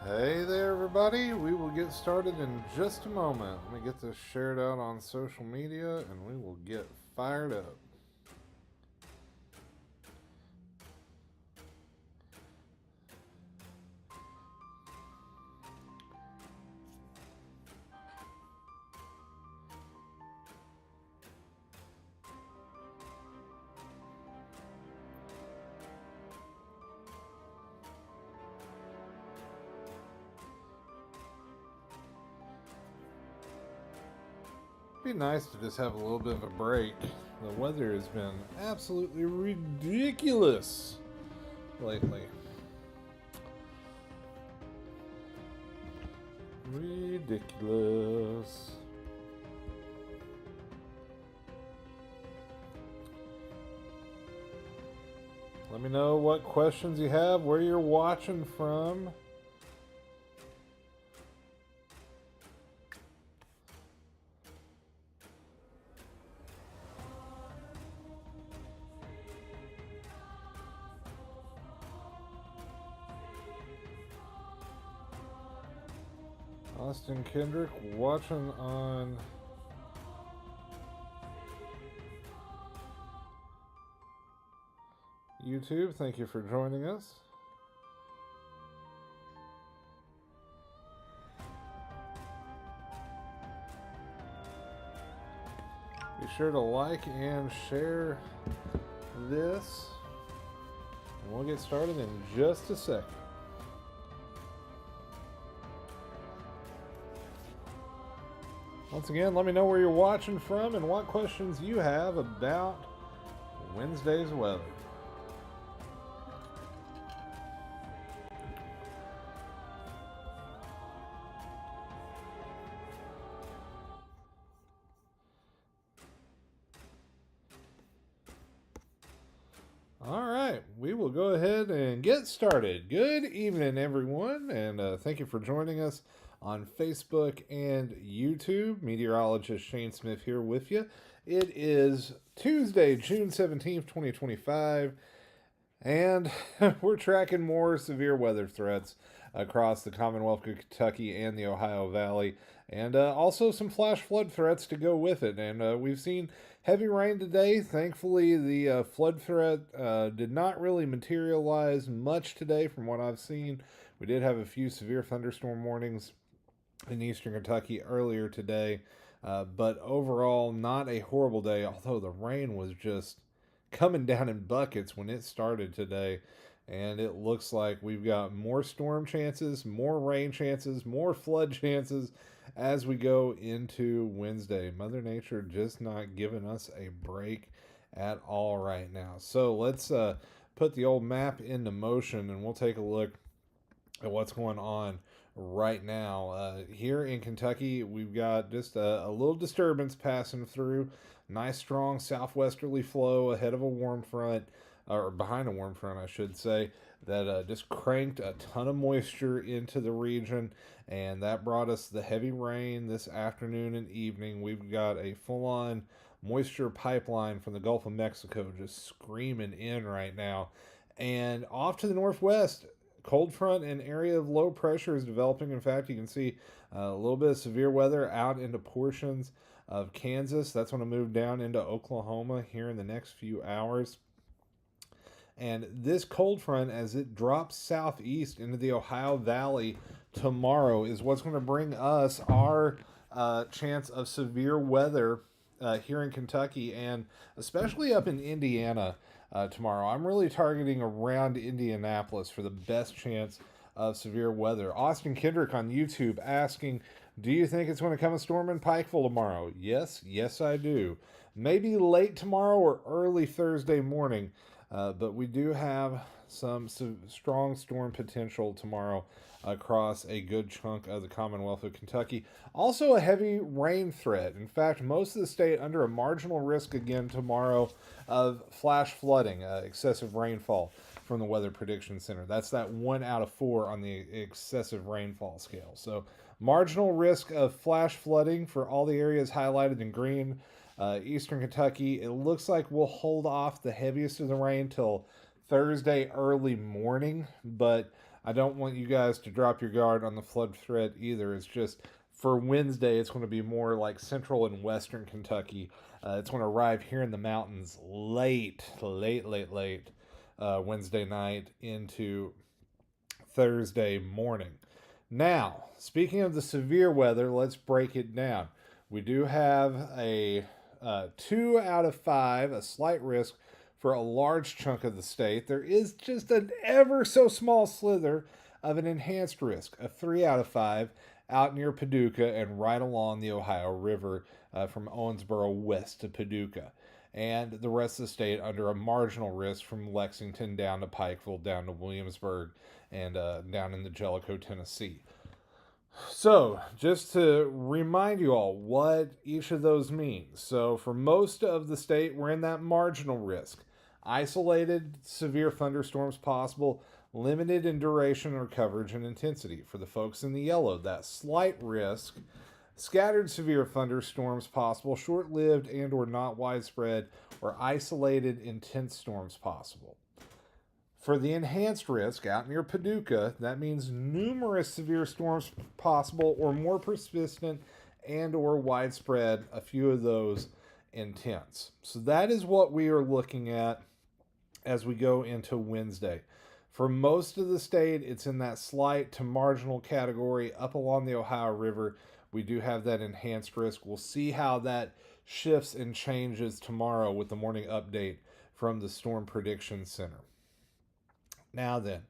Hey there, everybody. We will get started in just a moment. Let me get this shared out on social media and we will get fired up. It'd be nice to just have a little bit of a break. The weather has been absolutely ridiculous lately. Ridiculous. Let me know what questions you have, where you're watching from. Austin Kendrick watching on YouTube. Thank you for joining us. Be sure to like and share this. And we'll get started in just a second. Once again, let me know where you're watching from and what questions you have about Wednesday's weather. All right, we will go ahead and get started. Good evening, everyone, and thank you for joining us on Facebook and YouTube. Meteorologist Shane Smith here with you. It is Tuesday, June 17th, 2025, and we're tracking more severe weather threats across the Commonwealth of Kentucky and the Ohio Valley, and also some flash flood threats to go with it. And we've seen heavy rain today. Thankfully, the flood threat did not really materialize much today from what I've seen. We did have a few severe thunderstorm warnings in eastern Kentucky earlier today, but overall, not a horrible day, although the rain was just coming down in buckets when it started today. And it looks like we've got more storm chances, more rain chances, more flood chances as we go into Wednesday. Mother Nature just not giving us a break at all right now. So let's put the old map into motion and we'll take a look at what's going on right now. Here in Kentucky, we've got just a little disturbance passing through. Nice, strong southwesterly flow ahead of a warm front, or behind a warm front, I should say, that just cranked a ton of moisture into the region, and that brought us the heavy rain this afternoon and evening. We've got a full-on moisture pipeline from the Gulf of Mexico just screaming in right now. And off to the northwest, cold front and area of low pressure is developing. In fact, you can see a little bit of severe weather out into portions of Kansas. That's going to move down into Oklahoma here in the next few hours. And this cold front, as it drops southeast into the Ohio Valley tomorrow, is what's going to bring us our chance of severe weather here in Kentucky and especially up in Indiana tomorrow. I'm really targeting around Indianapolis for the best chance of severe weather. Austin Kendrick on YouTube asking, do you think it's going to come a storm in Pikeville tomorrow? Yes, I do. Maybe late tomorrow or early Thursday morning, but we do have some strong storm potential tomorrow across a good chunk of the Commonwealth of Kentucky. Also a heavy rain threat. In fact, most of the state under a marginal risk again tomorrow of flash flooding, excessive rainfall from the Weather Prediction Center. That's that 1 out of 4 on the excessive rainfall scale. So marginal risk of flash flooding for all the areas highlighted in green. Eastern Kentucky, it looks like we'll hold off the heaviest of the rain till Thursday early morning, but I don't want you guys to drop your guard on the flood threat either. It's just for Wednesday, it's going to be more like central and western Kentucky. It's going to arrive here in the mountains late Wednesday night into Thursday morning. Now, speaking of the severe weather, let's break it down. We do have a 2 out of 5, a slight risk for a large chunk of the state. There is just an ever so small slither of an enhanced risk, a 3 out of 5, out near Paducah and right along the Ohio River from Owensboro west to Paducah. And the rest of the state under a marginal risk from Lexington down to Pikeville, down to Williamsburg, and down in the Jellicoe, Tennessee. So, just to remind you all what each of those means. So, for most of the state, we're in that marginal risk. Isolated severe thunderstorms possible, limited in duration or coverage and intensity. For the folks in the yellow, that slight risk, scattered severe thunderstorms possible, short-lived and or not widespread, or isolated intense storms possible. For the enhanced risk, out near Paducah, that means numerous severe storms possible or more persistent and or widespread, a few of those intense. So that is what we are looking at as we go into Wednesday. For most of the state, it's in that slight to marginal category up along the Ohio River. We do have that enhanced risk. We'll see how that shifts and changes tomorrow with the morning update from the Storm Prediction Center. Now then,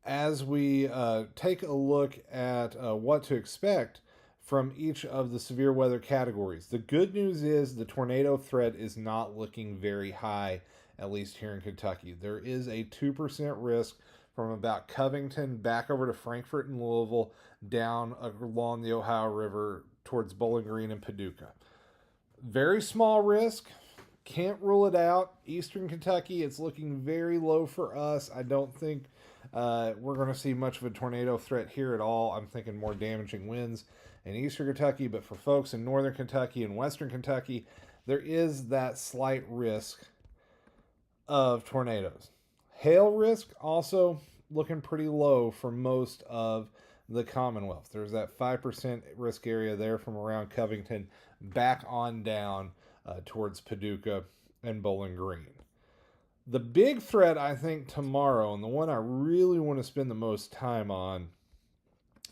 as we take a look at what to expect from each of the severe weather categories, the good news is the tornado threat is not looking very high, at least here in Kentucky. There is a 2% risk from about Covington back over to Frankfort and Louisville, down along the Ohio River towards Bowling Green and Paducah. Very small risk. Can't rule it out. Eastern Kentucky, it's looking very low for us. I don't think we're going to see much of a tornado threat here at all. I'm thinking more damaging winds in Eastern Kentucky, but for folks in Northern Kentucky and Western Kentucky, there is that slight risk of tornadoes. Hail risk also looking pretty low for most of the Commonwealth. There's that 5% risk area there from around Covington back on down towards Paducah and Bowling Green. The big threat, I think, tomorrow, and the one I really want to spend the most time on,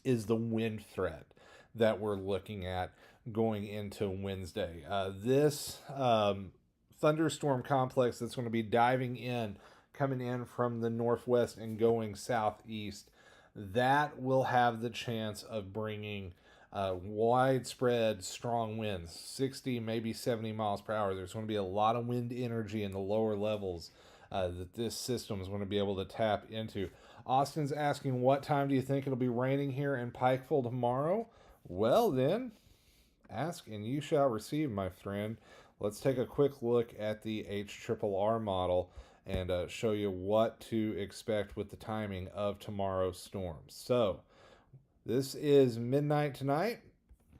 is the wind threat that we're looking at going into Wednesday. This thunderstorm complex that's going to be coming in from the northwest and going southeast, that will have the chance of bringing widespread strong winds, 60, maybe 70 miles per hour. There's going to be a lot of wind energy in the lower levels that this system is going to be able to tap into. Austin's asking, what time do you think it'll be raining here in Pikeville tomorrow? Well then, ask and you shall receive, my friend. Let's take a quick look at the HRRR model and show you what to expect with the timing of tomorrow's storms. So, this is midnight tonight.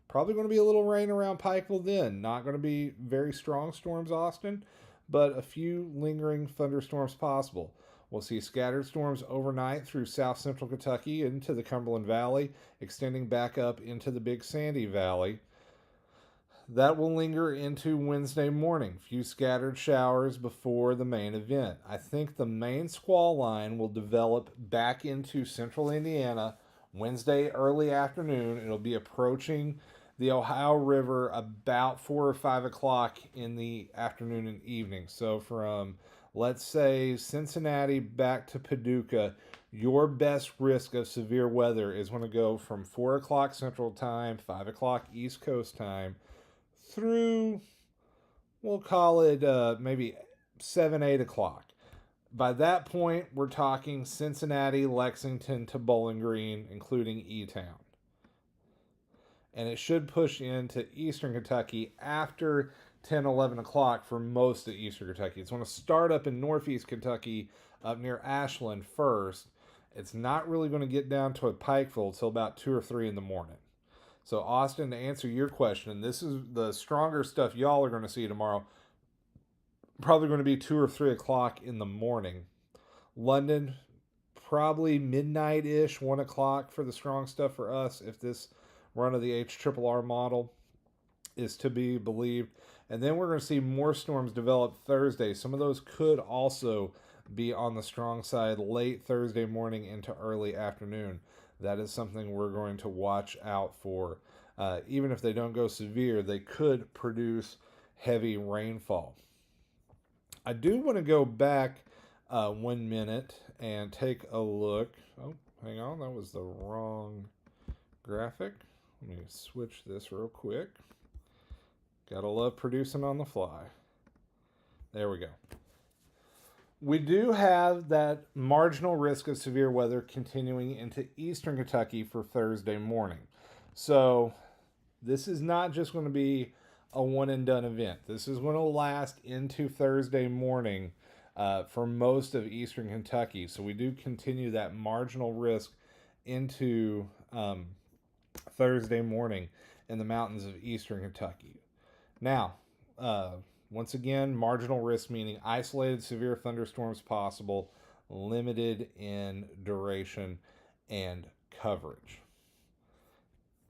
Probably going to be a little rain around Pikeville then. Not going to be very strong storms, Austin, but a few lingering thunderstorms possible. We'll see scattered storms overnight through south central Kentucky into the Cumberland Valley, extending back up into the Big Sandy Valley. That will linger into Wednesday morning. Few scattered showers before the main event. I think the main squall line will develop back into central Indiana Wednesday early afternoon. It'll be approaching the Ohio River about 4 or 5 o'clock in the afternoon and evening. So from, let's say, Cincinnati back to Paducah, your best risk of severe weather is going to go from 4 o'clock Central Time, 5 o'clock East Coast Time, through, we'll call it maybe 7, 8 o'clock. By that point, we're talking Cincinnati, Lexington to Bowling Green, including E-Town. And it should push into Eastern Kentucky after 10, 11 o'clock for most of Eastern Kentucky. It's going to start up in Northeast Kentucky, up near Ashland first. It's not really going to get down to a Pikeville until about 2 or 3 in the morning. So, Austin, to answer your question, this is the stronger stuff y'all are going to see tomorrow. Probably going to be 2 or 3 o'clock in the morning. London, probably midnight-ish, 1 o'clock for the strong stuff for us, if this run of the HRRR model is to be believed. And then we're going to see more storms develop Thursday. Some of those could also be on the strong side late Thursday morning into early afternoon. That is something we're going to watch out for. Even if they don't go severe, they could produce heavy rainfall. I do want to go back 1 minute and take a look. Oh, hang on, that was the wrong graphic. Let me switch this real quick. Gotta love producing on the fly. There we go. We do have that marginal risk of severe weather continuing into eastern Kentucky for Thursday morning. So this is not just going to be a one and done event. This is going to last into Thursday morning for most of eastern Kentucky. So we do continue that marginal risk into Thursday morning in the mountains of eastern Kentucky. Now, once again, marginal risk meaning isolated severe thunderstorms possible, limited in duration and coverage.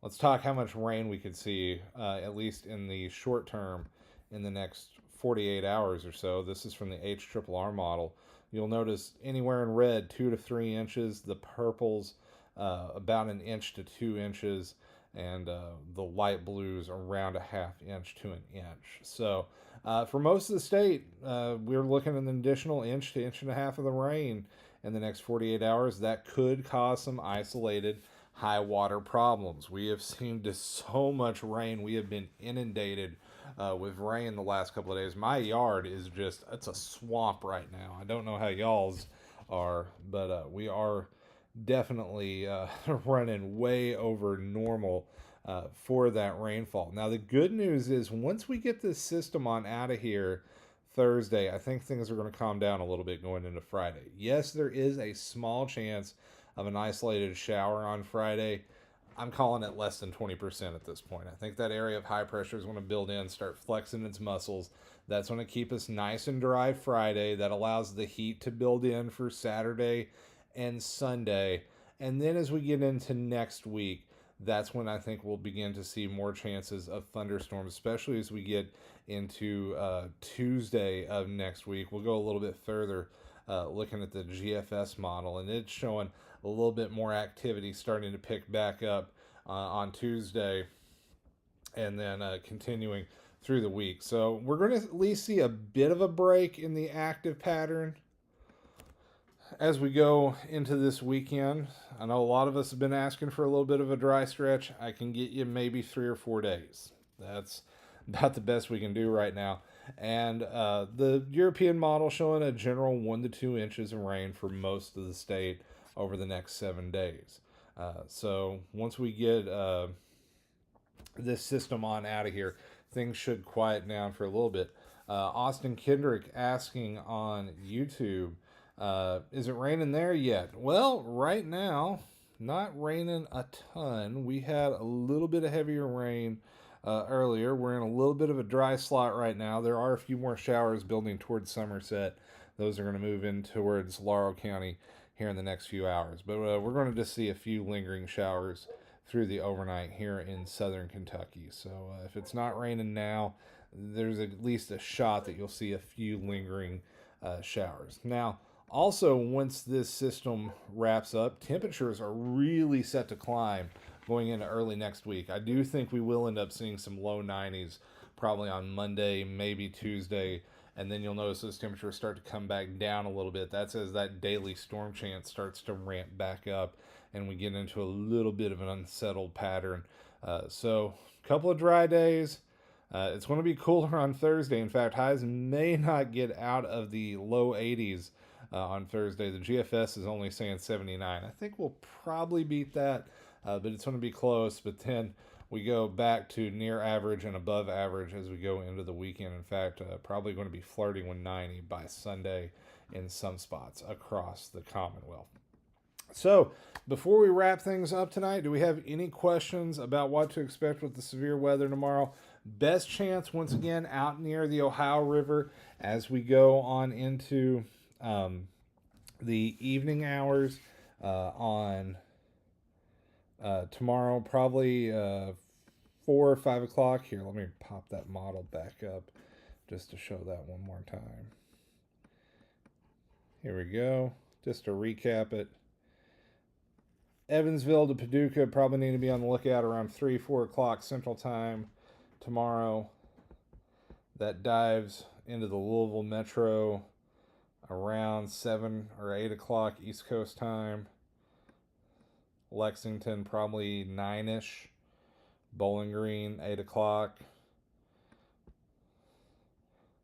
Let's talk how much rain we could see, at least in the short term, in the next 48 hours or so. This is from the HRRR model. You'll notice anywhere in red, 2 to 3 inches. The purples, about 1 inch to 2 inches. And the light blues around 1/2 inch to 1 inch. So for most of the state, we're looking at an additional 1 to 1.5 inches of the rain in the next 48 hours. That could cause some isolated high water problems. We have seen just so much rain. We have been inundated with rain the last couple of days. My yard is just, it's a swamp right now. I don't know how y'all's are, but we are definitely running way over normal for that rainfall. Now, the good news is once we get this system on out of here Thursday, I think things are going to calm down a little bit going into Friday. Yes, there is a small chance of an isolated shower on Friday. I'm calling it less than 20% at this point. I think that area of high pressure is going to build in, start flexing its muscles. That's going to keep us nice and dry Friday. That allows the heat to build in for Saturday and Sunday. And then as we get into next week, that's when I think we'll begin to see more chances of thunderstorms, especially as we get into Tuesday of next week. We'll go a little bit further looking at the GFS model, and it's showing a little bit more activity starting to pick back up on Tuesday and then continuing through the week. So we're going to at least see a bit of a break in the active pattern as we go into this weekend. I know a lot of us have been asking for a little bit of a dry stretch. I can get you maybe 3 or 4 days. That's about the best we can do right now. And the European model showing a general 1 to 2 inches of rain for most of the state over the next 7 days. So once we get this system on out of here, things should quiet down for a little bit. Austin Kendrick asking on YouTube, is it raining there yet? Well, right now, not raining a ton. We had a little bit of heavier rain earlier. We're in a little bit of a dry slot right now. There are a few more showers building towards Somerset. Those are going to move in towards Laurel County here in the next few hours. But we're going to just see a few lingering showers through the overnight here in southern Kentucky. So if it's not raining now, there's at least a shot that you'll see a few lingering showers. Now, also, once this system wraps up, temperatures are really set to climb going into early next week. I do think we will end up seeing some low 90s probably on Monday, maybe Tuesday, and then you'll notice those temperatures start to come back down a little bit. That's as that daily storm chance starts to ramp back up and we get into a little bit of an unsettled pattern. So a couple of dry days. It's going to be cooler on Thursday. In fact, highs may not get out of the low 80s on Thursday. The GFS is only saying 79. I think we'll probably beat that, but it's going to be close. But then we go back to near average and above average as we go into the weekend. In fact, probably going to be flirting with 90 by Sunday in some spots across the Commonwealth. So before we wrap things up tonight, do we have any questions about what to expect with the severe weather tomorrow? Best chance, once again, out near the Ohio River as we go on into the evening hours on tomorrow, probably 4 or 5 o'clock. Here, let me pop that model back up just to show that one more time. Here we go. Just to recap it. Evansville to Paducah, probably need to be on the lookout around 3, 4 o'clock Central Time tomorrow. That dives into the Louisville Metro around 7 or 8 o'clock East Coast time. Lexington, probably 9-ish. Bowling Green, 8 o'clock.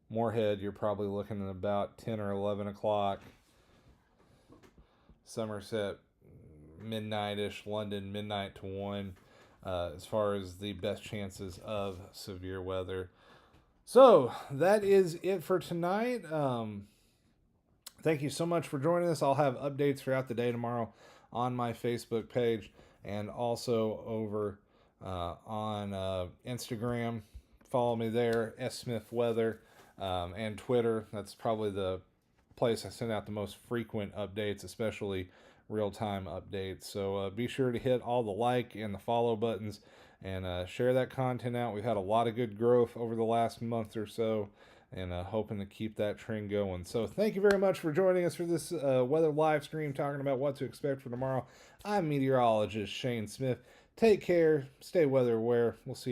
Moorhead, you're probably looking at about 10 or 11 o'clock. Somerset, midnight-ish. London, midnight to 1, as far as the best chances of severe weather. So, that is it for tonight. Thank you so much for joining us. I'll have updates throughout the day tomorrow on my Facebook page and also over on Instagram. Follow me there, S. Smith Weather, and Twitter. That's probably the place I send out the most frequent updates, especially real-time updates. So be sure to hit all the like and the follow buttons and share that content out. We've had a lot of good growth over the last month or so, and hoping to keep that trend going. So thank you very much for joining us for this weather live stream talking about what to expect for tomorrow. I'm meteorologist Shane Smith. Take care. Stay weather aware. We'll see you.